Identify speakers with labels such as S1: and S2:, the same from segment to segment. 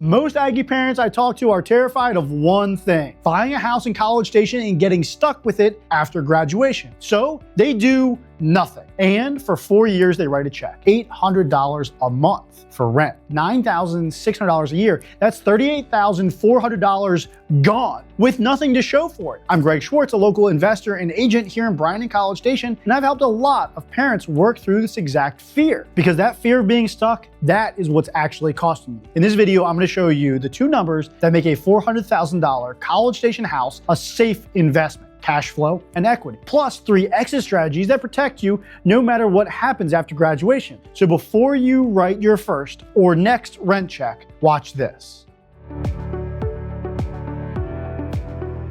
S1: Most Aggie parents I talk to are terrified of one thing: buying a house in College Station and getting stuck with it after graduation. So they do nothing. And for 4 years, they write a check. $800 a month for rent. $9,600 a year. That's $38,400 gone with nothing to show for it. I'm Greg Schwartz, a local investor and agent here in Bryan-College Station, and I've helped a lot of parents work through this exact fear, because that fear of being stuck, that is what's actually costing you. In this video, I'm going to show you the two numbers that make a $400,000 College Station house a safe investment: cash flow and equity, plus 3 exit strategies that protect you no matter what happens after graduation. So before you write your first or next rent check, watch this.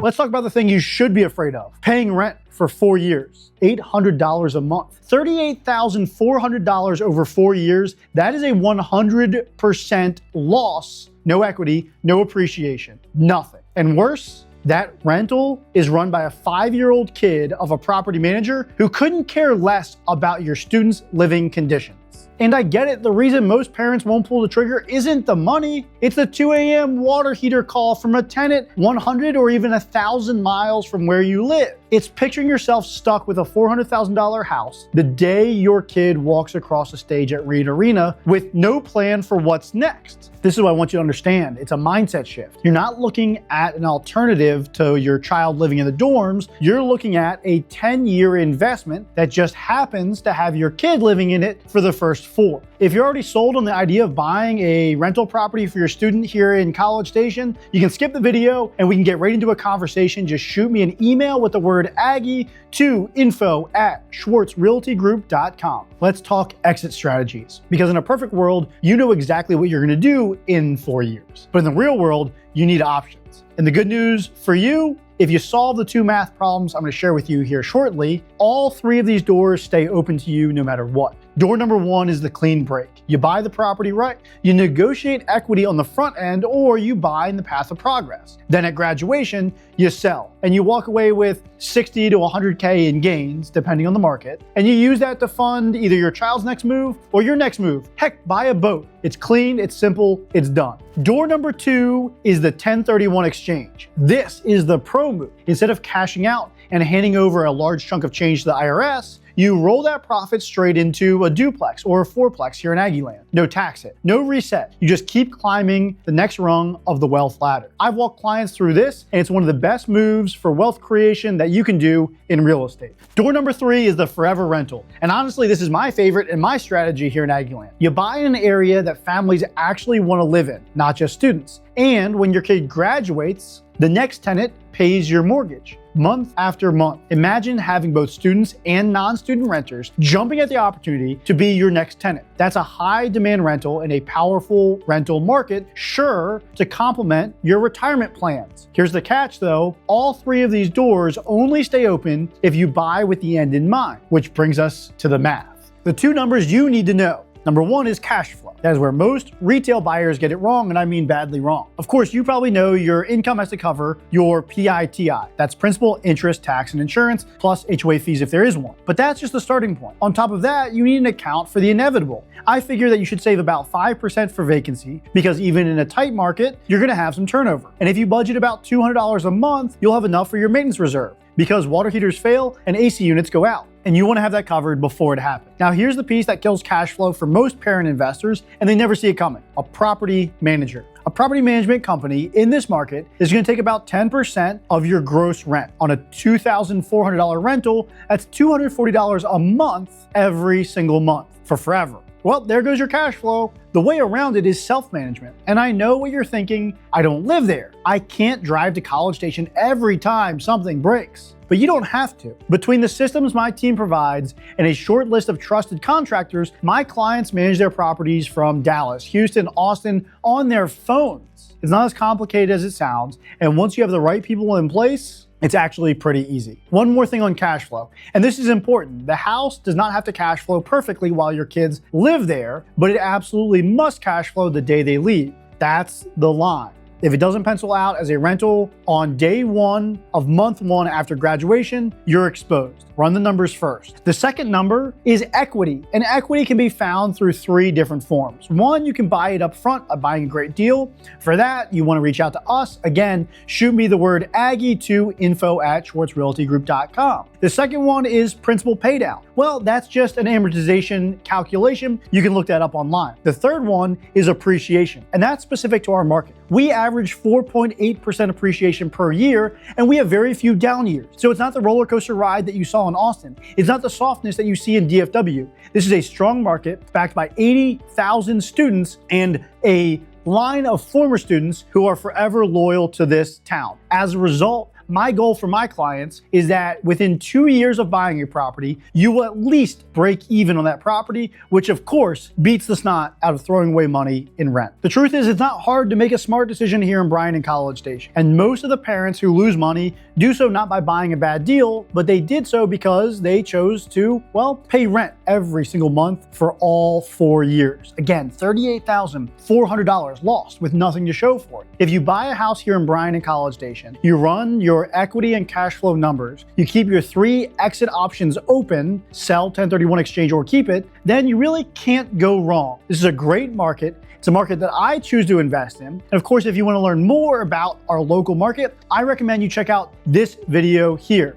S1: Let's talk about the thing you should be afraid of: paying rent for 4 years. $800 a month. $38,400 over 4 years. That is a 100% loss. No equity, no appreciation, nothing. And worse, that rental is run by a 5-year-old kid of a property manager who couldn't care less about your students' living conditions. And I get it, the reason most parents won't pull the trigger isn't the money, it's the 2 a.m. water heater call from a tenant 100 or even 1,000 miles from where you live. It's picturing yourself stuck with a $400,000 house the day your kid walks across the stage at Reed Arena with no plan for what's next. This is what I want you to understand. It's a mindset shift. You're not looking at an alternative to your child living in the dorms. You're looking at a 10-year investment that just happens to have your kid living in it for the first 4. If you're already sold on the idea of buying a rental property for your student here in College Station, you can skip the video and we can get right into a conversation. Just shoot me an email with the word Aggie to info@schwartzrealtygroup.com. Let's talk exit strategies, because in a perfect world, you know exactly what you're going to do in 4 years. But in the real world, you need options. And the good news for you, if you solve the 2 math problems I'm going to share with you here shortly, all 3 of these doors stay open to you no matter what. Door number 1 is the clean break. You buy the property right, you negotiate equity on the front end, or you buy in the path of progress. Then at graduation, you sell, and you walk away with 60 to 100K in gains, depending on the market, and you use that to fund either your child's next move or your next move. Heck, buy a boat. It's clean, it's simple, it's done. Door number 2 is the 1031 exchange. This is the pro move. Instead of cashing out and handing over a large chunk of change to the IRS, you roll that profit straight into a duplex or a fourplex here in Aggieland. No tax hit, no reset. You just keep climbing the next rung of the wealth ladder. I've walked clients through this, and it's one of the best moves for wealth creation that you can do in real estate. Door number 3 is the forever rental. And honestly, this is my favorite and my strategy here in Aggieland. You buy in an area that families actually want to live in, not just students. And when your kid graduates, the next tenant pays your mortgage month after month. Imagine having both students and non-student renters jumping at the opportunity to be your next tenant. That's a high demand rental in a powerful rental market, sure to complement your retirement plans. Here's the catch though, all 3 of these doors only stay open if you buy with the end in mind, which brings us to the math. The 2 numbers you need to know. Number 1 is cash flow. That is where most retail buyers get it wrong, and I mean badly wrong. Of course, you probably know your income has to cover your PITI. That's principal, interest, tax, and insurance, plus HOA fees if there is one. But that's just the starting point. On top of that, you need an account for the inevitable. I figure that you should save about 5% for vacancy, because even in a tight market, you're gonna have some turnover. And if you budget about $200 a month, you'll have enough for your maintenance reserve, because water heaters fail and AC units go out, and you want to have that covered before it happens. Now here's the piece that kills cash flow for most parent investors, and they never see it coming: a property manager. A property management company in this market is going to take about 10% of your gross rent. On a $2,400 rental, that's $240 a month every single month for forever. Well, there goes your cash flow. The way around it is self-management. And I know what you're thinking: I don't live there. I can't drive to College Station every time something breaks. But you don't have to. Between the systems my team provides and a short list of trusted contractors, my clients manage their properties from Dallas, Houston, Austin on their phones. It's not as complicated as it sounds. And once you have the right people in place, it's actually pretty easy. One more thing on cash flow, and this is important. The house does not have to cash flow perfectly while your kids live there, but it absolutely must cash flow the day they leave. That's the line. If it doesn't pencil out as a rental on day one of month one after graduation, you're exposed. Run the numbers first. The second number is equity, and equity can be found through 3 different forms. One, you can buy it up front by buying a great deal. For that, you want to reach out to us. Again, shoot me the word Aggie to info@schwartzrealtygroup.com. The second one is principal paydown. Well, that's just an amortization calculation. You can look that up online. The third one is appreciation, and that's specific to our market. We average 4.8% appreciation per year, and we have very few down years. So it's not the roller coaster ride that you saw in Austin. It's not the softness that you see in DFW. This is a strong market backed by 80,000 students and a line of former students who are forever loyal to this town. As a result, my goal for my clients is that within 2 years of buying a property, you will at least break even on that property, which of course beats the snot out of throwing away money in rent. The truth is, it's not hard to make a smart decision here in Bryan-College Station. And most of the parents who lose money do so not by buying a bad deal, but they did so because they chose to, well, pay rent every single month for all 4 years. Again, $38,400 lost with nothing to show for it. If you buy a house here in Bryan-College Station, you run your equity and cash flow numbers, you keep your 3 exit options open, sell, 1031 exchange, or keep it, then you really can't go wrong. This is a great market. It's a market that I choose to invest in. And of course, if you want to learn more about our local market, I recommend you check out this video here.